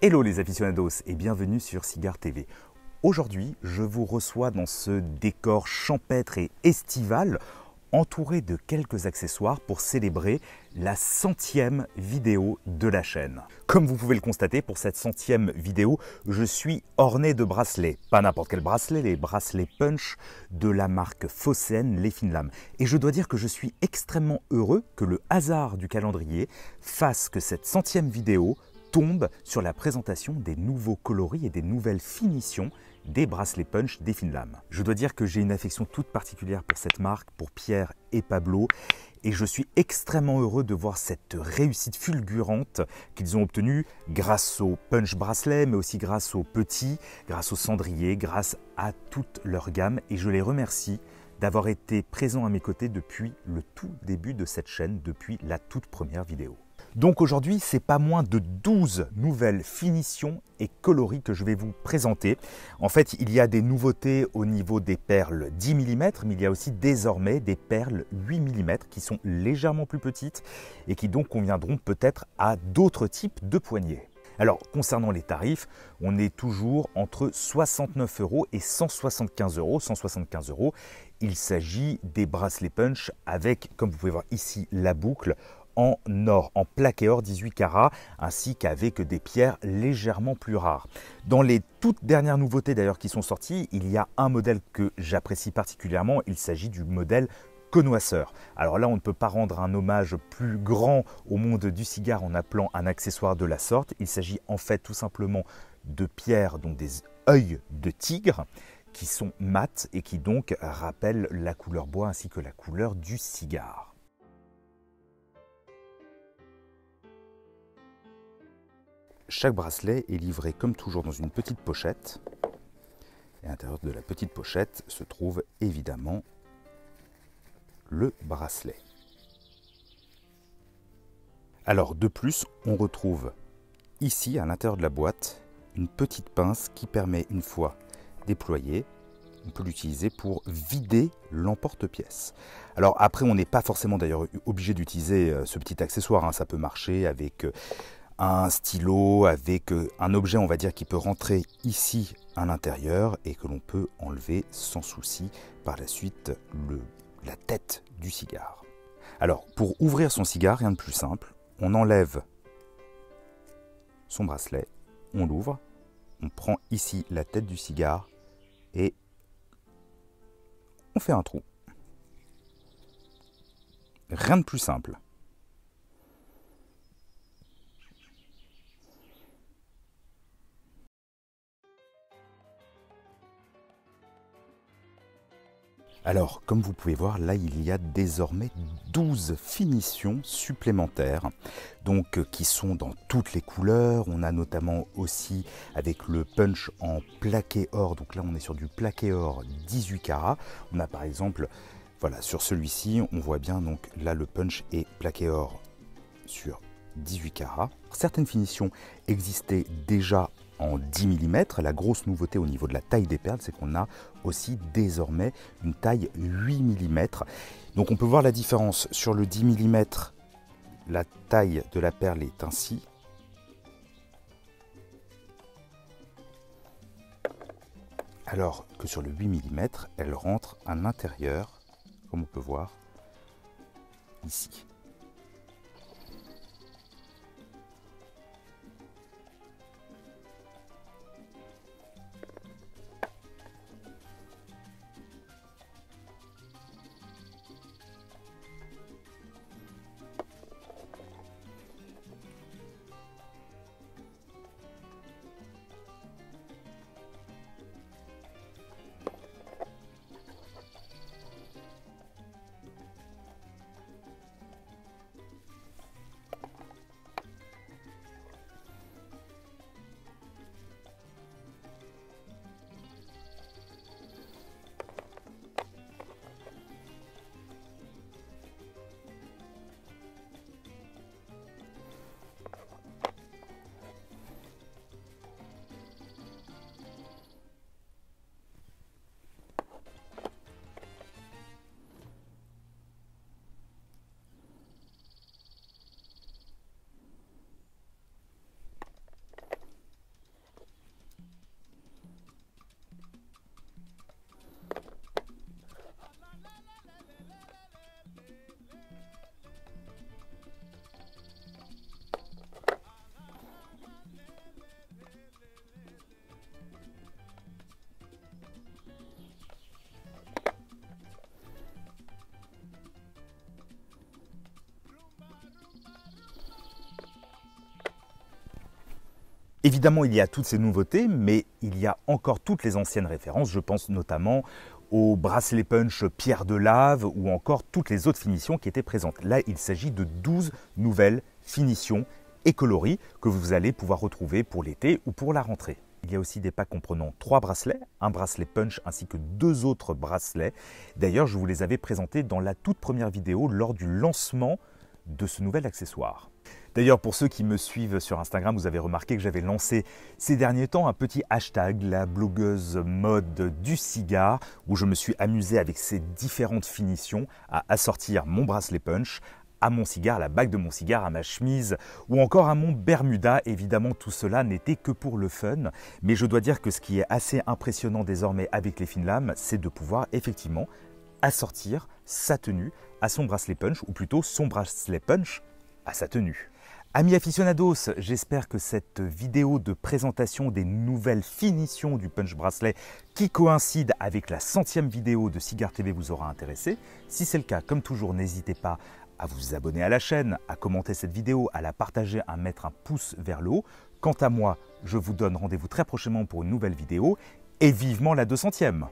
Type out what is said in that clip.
Hello les aficionados et bienvenue sur Cigar TV. Aujourd'hui, je vous reçois dans ce décor champêtre et estival, entouré de quelques accessoires pour célébrer la 100e vidéo de la chaîne. Comme vous pouvez le constater, pour cette 100e vidéo, je suis orné de bracelets. Pas n'importe quel bracelet, les bracelets Punch de la marque Phocéenne, les fines lames. Et je dois dire que je suis extrêmement heureux que le hasard du calendrier fasse que cette 100e vidéo tombe sur la présentation des nouveaux coloris et des nouvelles finitions des bracelets Punch des fines lames. Je dois dire que j'ai une affection toute particulière pour cette marque, pour Pierre et Pablo, et je suis extrêmement heureux de voir cette réussite fulgurante qu'ils ont obtenue grâce au Punch bracelet, mais aussi grâce aux petits, grâce aux cendriers, grâce à toute leur gamme, et je les remercie d'avoir été présents à mes côtés depuis le tout début de cette chaîne, depuis la toute première vidéo. Donc aujourd'hui, c'est pas moins de 12 nouvelles finitions et coloris que je vais vous présenter. En fait, il y a des nouveautés au niveau des perles 10 mm, mais il y a aussi désormais des perles 8 mm qui sont légèrement plus petites et qui donc conviendront peut-être à d'autres types de poignées. Alors, concernant les tarifs, on est toujours entre 69 € et 175 €. 175 €, il s'agit des bracelets Punch avec, comme vous pouvez voir ici, la boucle en or, en plaqué or 18 carats, ainsi qu'avec des pierres légèrement plus rares. Dans les toutes dernières nouveautés d'ailleurs qui sont sorties, il y a un modèle que j'apprécie particulièrement, il s'agit du modèle connoisseur. Alors là, on ne peut pas rendre un hommage plus grand au monde du cigare en appelant un accessoire de la sorte. Il s'agit en fait tout simplement de pierres, donc des œils de tigre, qui sont mates et qui donc rappellent la couleur bois ainsi que la couleur du cigare. Chaque bracelet est livré comme toujours dans une petite pochette. Et à l'intérieur de la petite pochette se trouve évidemment le bracelet. Alors de plus, on retrouve ici à l'intérieur de la boîte une petite pince qui permet, une fois déployée, on peut l'utiliser pour vider l'emporte-pièce. Alors après, on n'est pas forcément d'ailleurs obligé d'utiliser ce petit accessoire, hein. Ça peut marcher avec un stylo, avec un objet, on va dire, qui peut rentrer ici à l'intérieur et que l'on peut enlever sans souci par la suite la tête du cigare. Alors, pour ouvrir son cigare, rien de plus simple, on enlève son bracelet, on l'ouvre, on prend ici la tête du cigare et on fait un trou. Rien de plus simple. Alors, comme vous pouvez voir, là, il y a désormais 12 finitions supplémentaires, donc qui sont dans toutes les couleurs. On a notamment aussi avec le Punch en plaqué or, donc là, on est sur du plaqué or 18 carats. On a par exemple, voilà, sur celui-ci, on voit bien, donc là, le Punch est plaqué or sur 18 carats. Certaines finitions existaient déjà en 10 mm. La grosse nouveauté au niveau de la taille des perles, c'est qu'on a aussi désormais une taille 8 mm. Donc on peut voir la différence. Sur le 10 mm, la taille de la perle est ainsi. Alors que sur le 8 mm, elle rentre à l'intérieur, comme on peut voir ici. Évidemment, il y a toutes ces nouveautés, mais il y a encore toutes les anciennes références. Je pense notamment au bracelet punch pierre de lave ou encore toutes les autres finitions qui étaient présentes. Là, il s'agit de 12 nouvelles finitions et coloris que vous allez pouvoir retrouver pour l'été ou pour la rentrée. Il y a aussi des packs comprenant 3 bracelets, un bracelet punch ainsi que 2 autres bracelets. D'ailleurs, je vous les avais présentés dans la toute première vidéo lors du lancement de ce nouvel accessoire. D'ailleurs, pour ceux qui me suivent sur Instagram, vous avez remarqué que j'avais lancé ces derniers temps un petit hashtag, la blogueuse mode du cigare, où je me suis amusé avec ces différentes finitions à assortir mon bracelet punch à mon cigare, à la bague de mon cigare, à ma chemise ou encore à mon Bermuda. Évidemment, tout cela n'était que pour le fun, mais je dois dire que ce qui est assez impressionnant désormais avec les fines lames, c'est de pouvoir effectivement assortir sa tenue à son bracelet punch, ou plutôt son bracelet punch à sa tenue. Amis aficionados, j'espère que cette vidéo de présentation des nouvelles finitions du punch bracelet qui coïncide avec la 100e vidéo de Cigare TV vous aura intéressé. Si c'est le cas, comme toujours, n'hésitez pas à vous abonner à la chaîne, à commenter cette vidéo, à la partager, à mettre un pouce vers le haut. Quant à moi, je vous donne rendez-vous très prochainement pour une nouvelle vidéo et vivement la 200e.